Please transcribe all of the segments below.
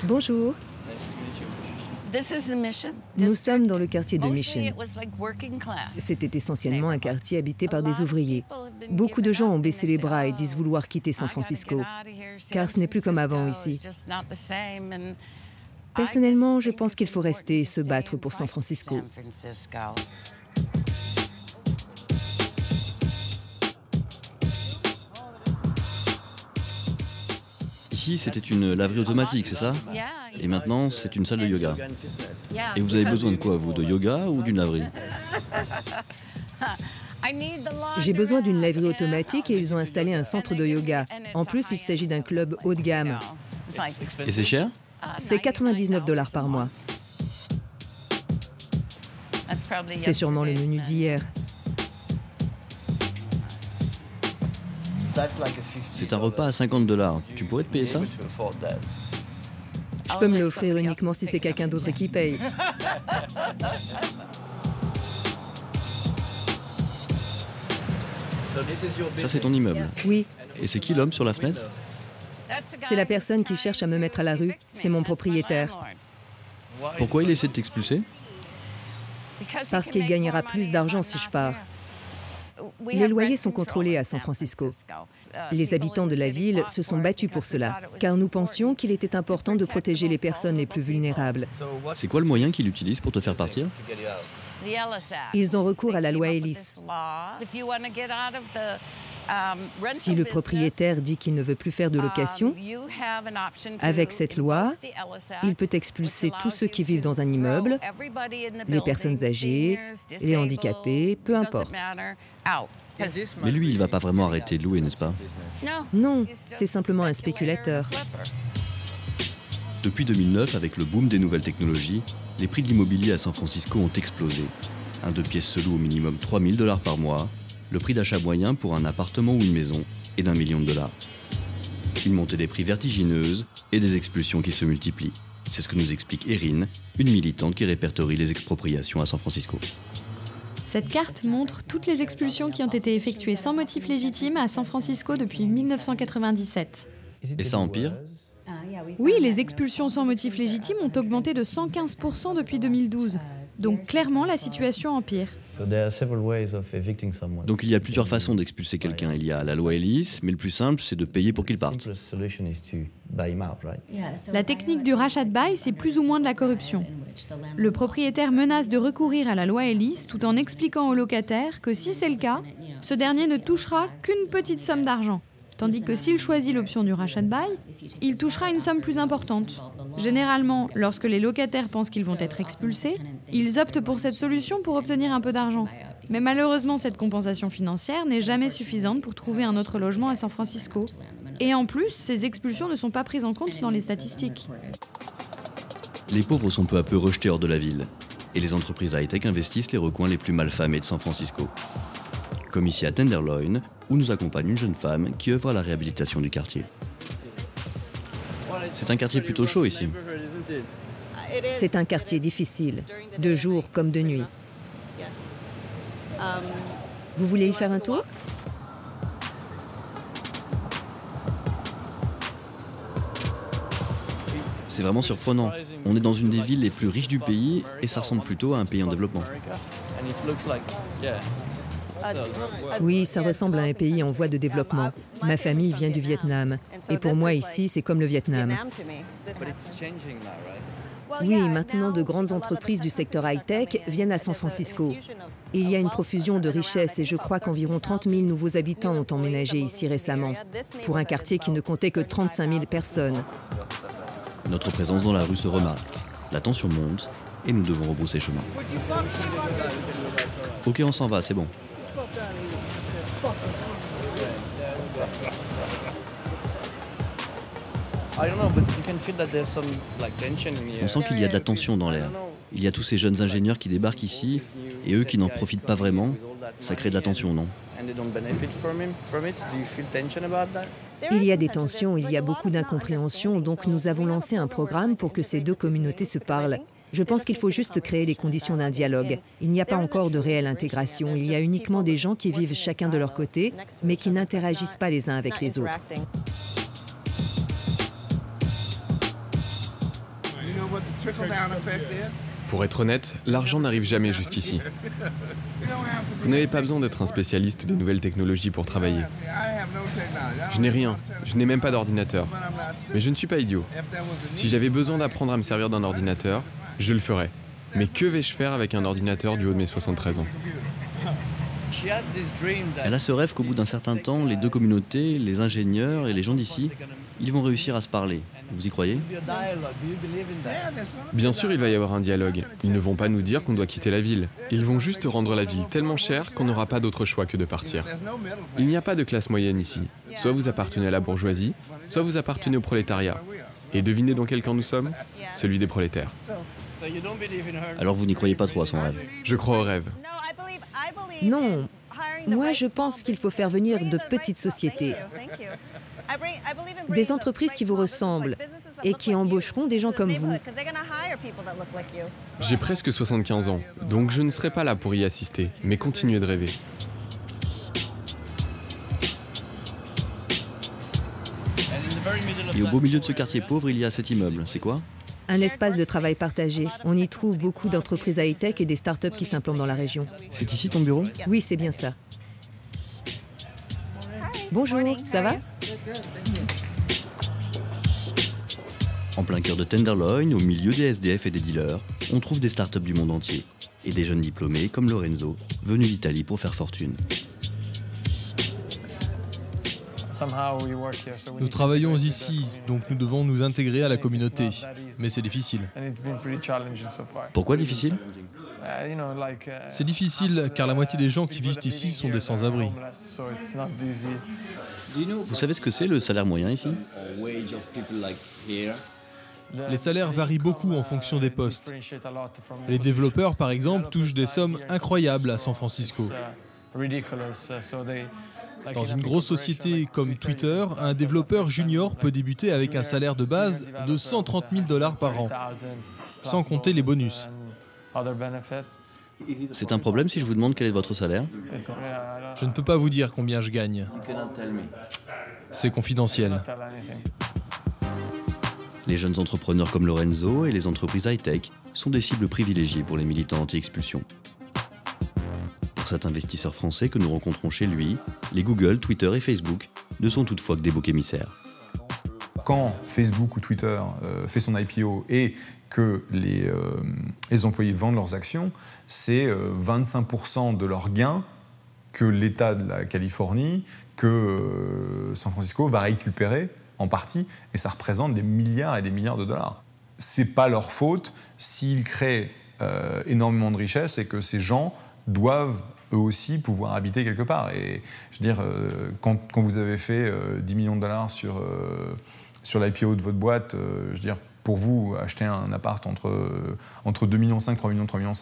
Bonjour, nous sommes dans le quartier de Mission. C'était essentiellement un quartier habité par des ouvriers. Beaucoup de gens ont baissé les bras et disent vouloir quitter San Francisco, car ce n'est plus comme avant ici. Personnellement, je pense qu'il faut rester et se battre pour San Francisco. Ici, c'était une laverie automatique, c'est ça? Et maintenant, c'est une salle de yoga. Et vous avez besoin de quoi, vous? De yoga ou d'une laverie? J'ai besoin d'une laverie automatique et ils ont installé un centre de yoga. En plus, il s'agit d'un club haut de gamme. Et c'est cher? C'est 99 $ par mois. C'est sûrement le menu d'hier. C'est un repas à 50 $. Tu pourrais te payer ça? Je peux me l'offrir uniquement si c'est quelqu'un d'autre qui paye. Ça, c'est ton immeuble. Oui, Et c'est qui l'homme sur la fenêtre? c'est la personne qui cherche à me mettre à la rue. C'est mon propriétaire. Pourquoi il essaie de t'expulser? Parce qu'il gagnera plus d'argent si je pars. Les loyers sont contrôlés à San Francisco. Les habitants de la ville se sont battus pour cela, car nous pensions qu'il était important de protéger les personnes les plus vulnérables. C'est quoi le moyen qu'il utilise pour te faire partir? Ils ont recours à la loi Ellis. Si le propriétaire dit qu'il ne veut plus faire de location, avec cette loi, il peut expulser tous ceux qui vivent dans un immeuble, les personnes âgées, les handicapés, peu importe. Mais lui, il va pas vraiment arrêter de louer, n'est-ce pas? Non, c'est simplement un spéculateur. Depuis 2009, avec le boom des nouvelles technologies, les prix de l'immobilier à San Francisco ont explosé. Un 2 pièces se loue au minimum 3 000 $ par mois. Le prix d'achat moyen pour un appartement ou une maison est d'1 million de dollars. Une montée des prix vertigineuse et des expulsions qui se multiplient. C'est ce que nous explique Erin, une militante qui répertorie les expropriations à San Francisco. Cette carte montre toutes les expulsions qui ont été effectuées sans motif légitime à San Francisco depuis 1997. Et ça empire? Oui, les expulsions sans motif légitime ont augmenté de 115% depuis 2012. Donc clairement, la situation empire. Donc il y a plusieurs façons d'expulser quelqu'un. Il y a la loi Ellis, mais le plus simple, c'est de payer pour qu'il parte. La technique du rachat-bail, c'est plus ou moins de la corruption. Le propriétaire menace de recourir à la loi Ellis tout en expliquant au locataire que si c'est le cas, ce dernier ne touchera qu'une petite somme d'argent. Tandis que s'il choisit l'option du rachat-bail, il touchera une somme plus importante. Généralement, lorsque les locataires pensent qu'ils vont être expulsés, ils optent pour cette solution pour obtenir un peu d'argent. Mais malheureusement, cette compensation financière n'est jamais suffisante pour trouver un autre logement à San Francisco. Et en plus, ces expulsions ne sont pas prises en compte dans les statistiques. Les pauvres sont peu à peu rejetés hors de la ville. Et les entreprises high-tech investissent les recoins les plus malfamés de San Francisco. Comme ici à Tenderloin, où nous accompagne une jeune femme qui œuvre à la réhabilitation du quartier. C'est un quartier plutôt chaud ici. C'est un quartier difficile, de jour comme de nuit. Vous voulez y faire un tour? C'est vraiment surprenant. On est dans une des villes les plus riches du pays et ça ressemble plutôt à un pays en développement. Oui, ça ressemble à un pays en voie de développement. Ma famille vient du Vietnam. Et pour moi, ici, c'est comme le Vietnam. Oui, maintenant, de grandes entreprises du secteur high-tech viennent à San Francisco. Il y a une profusion de richesses et je crois qu'environ 30 000 nouveaux habitants ont emménagé ici récemment, pour un quartier qui ne comptait que 35 000 personnes. Notre présence dans la rue se remarque. La tension monte et nous devons rebrousser chemin. Ok, on s'en va, c'est bon. On sent qu'il y a de la tension dans l'air. Il y a tous ces jeunes ingénieurs qui débarquent ici et eux qui n'en profitent pas vraiment. Ça crée de la tension, non? Il y a des tensions, il y a beaucoup d'incompréhension, donc nous avons lancé un programme pour que ces deux communautés se parlent. Je pense qu'il faut juste créer les conditions d'un dialogue. Il n'y a pas encore de réelle intégration. Il y a uniquement des gens qui vivent chacun de leur côté, mais qui n'interagissent pas les uns avec les autres. Pour être honnête, l'argent n'arrive jamais jusqu'ici. Vous n'avez pas besoin d'être un spécialiste de nouvelles technologies pour travailler. Je n'ai rien, je n'ai même pas d'ordinateur. Mais je ne suis pas idiot. Si j'avais besoin d'apprendre à me servir d'un ordinateur, je le ferais. Mais que vais-je faire avec un ordinateur du haut de mes 73 ans ? Elle a ce rêve qu'au bout d'un certain temps, les deux communautés, les ingénieurs et les gens d'ici, ils vont réussir à se parler. Vous y croyez? Bien sûr, il va y avoir un dialogue. Ils ne vont pas nous dire qu'on doit quitter la ville. Ils vont juste rendre la ville tellement chère qu'on n'aura pas d'autre choix que de partir. Il n'y a pas de classe moyenne ici. Soit vous appartenez à la bourgeoisie, soit vous appartenez au prolétariat. Et devinez dans quel camp nous sommes? Celui des prolétaires. Alors vous n'y croyez pas trop à son rêve? Je crois au rêve. Non, moi je pense qu'il faut faire venir de petites sociétés, des entreprises qui vous ressemblent et qui embaucheront des gens comme vous. J'ai presque 75 ans, donc je ne serai pas là pour y assister, mais continuez de rêver. Et au beau milieu de ce quartier pauvre, il y a cet immeuble. C'est quoi? Un espace de travail partagé. On y trouve beaucoup d'entreprises high-tech et des startups qui s'implantent dans la région. C'est ici ton bureau? Oui, c'est bien ça. Bonjour, ça va? En plein cœur de Tenderloin, au milieu des SDF et des dealers, on trouve des startups du monde entier. Et des jeunes diplômés comme Lorenzo, venus d'Italie pour faire fortune. Nous travaillons ici, donc nous devons nous intégrer à la communauté. Mais c'est difficile. Pourquoi difficile? C'est difficile car la moitié des gens qui vivent ici sont des sans-abri. Vous savez ce que c'est le salaire moyen ici? Les salaires varient beaucoup en fonction des postes. Les développeurs, par exemple, touchent des sommes incroyables à San Francisco. Dans une grosse société comme Twitter, un développeur junior peut débuter avec un salaire de base de 130 000 $ par an, sans compter les bonus. C'est un problème si je vous demande quel est votre salaire? Je ne peux pas vous dire combien je gagne. C'est confidentiel. Les jeunes entrepreneurs comme Lorenzo et les entreprises high-tech sont des cibles privilégiées pour les militants anti-expulsion. Pour cet investisseur français que nous rencontrons chez lui, les Google, Twitter et Facebook ne sont toutefois que des boucs émissaires. Quand Facebook ou Twitter fait son IPO et que les employés vendent leurs actions, c'est 25% de leurs gains que l'État de la Californie, que San Francisco va récupérer en partie, et ça représente des milliards et des milliards de dollars. C'est pas leur faute s'ils créent énormément de richesses et que ces gens doivent eux aussi pouvoir habiter quelque part. Et je veux dire, quand vous avez fait 10 millions de dollars sur l'IPO de votre boîte, je veux dire, pour vous, acheter un appart entre 2,5 millions, 3 millions, 3,5 millions,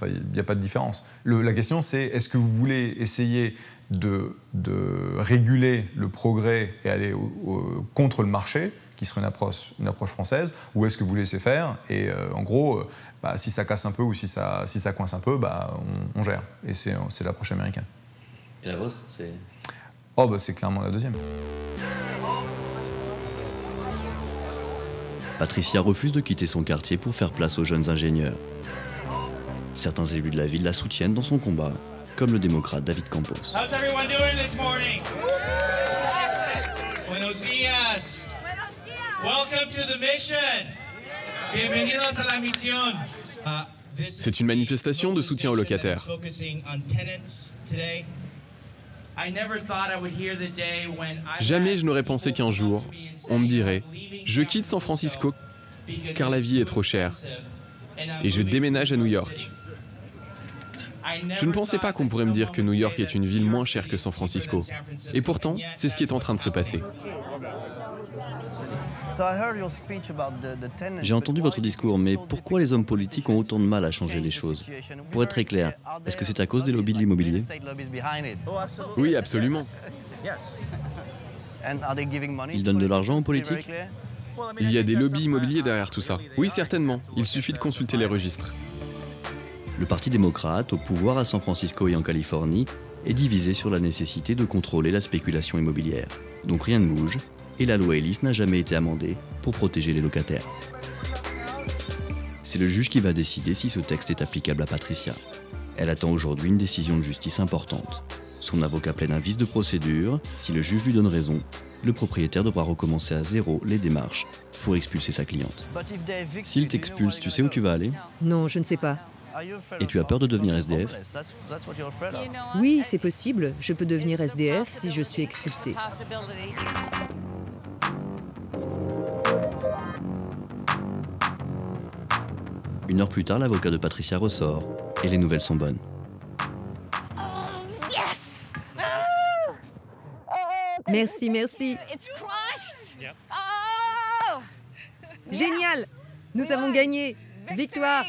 il n'y a pas de différence. La question, c'est est-ce que vous voulez essayer de réguler le progrès et aller contre le marché, qui serait une approche française, ou est-ce que vous laissez faire et en gros, si ça casse un peu ou si ça coince un peu, on gère. Et c'est l'approche américaine. Et la vôtre, c'est? C'est clairement la deuxième. Patricia refuse de quitter son quartier pour faire place aux jeunes ingénieurs. Certains élus de la ville la soutiennent dans son combat, comme le démocrate David Campos. How's everyone doing this morning? Buenos días. Welcome to the mission. Bienvenidos a la misión. C'est une manifestation de soutien aux locataires. Jamais je n'aurais pensé qu'un jour, on me dirait « Je quitte San Francisco car la vie est trop chère et je déménage à New York ». Je ne pensais pas qu'on pourrait me dire que New York est une ville moins chère que San Francisco. Et pourtant, c'est ce qui est en train de se passer. J'ai entendu votre discours, mais pourquoi les hommes politiques ont autant de mal à changer les choses? Pour être très clair, est-ce que c'est à cause des lobbies de l'immobilier? Oui, absolument. Ils donnent de l'argent aux politiques? Il y a des lobbies immobiliers derrière tout ça. Oui, certainement. Il suffit de consulter les registres. Le Parti démocrate, au pouvoir à San Francisco et en Californie, est divisé sur la nécessité de contrôler la spéculation immobilière. Donc rien ne bouge, et la loi Ellis n'a jamais été amendée pour protéger les locataires. C'est le juge qui va décider si ce texte est applicable à Patricia. Elle attend aujourd'hui une décision de justice importante. Son avocat plaide un vice de procédure. Si le juge lui donne raison, le propriétaire devra recommencer à zéro les démarches pour expulser sa cliente. S'il t'expulse, tu sais où tu vas aller? Non, je ne sais pas. Et tu as peur de devenir SDF? Oui, c'est possible. Je peux devenir SDF si je suis expulsée. Une heure plus tard, l'avocat de Patricia ressort et les nouvelles sont bonnes. Merci, merci. Génial! Nous avons gagné! Victoire!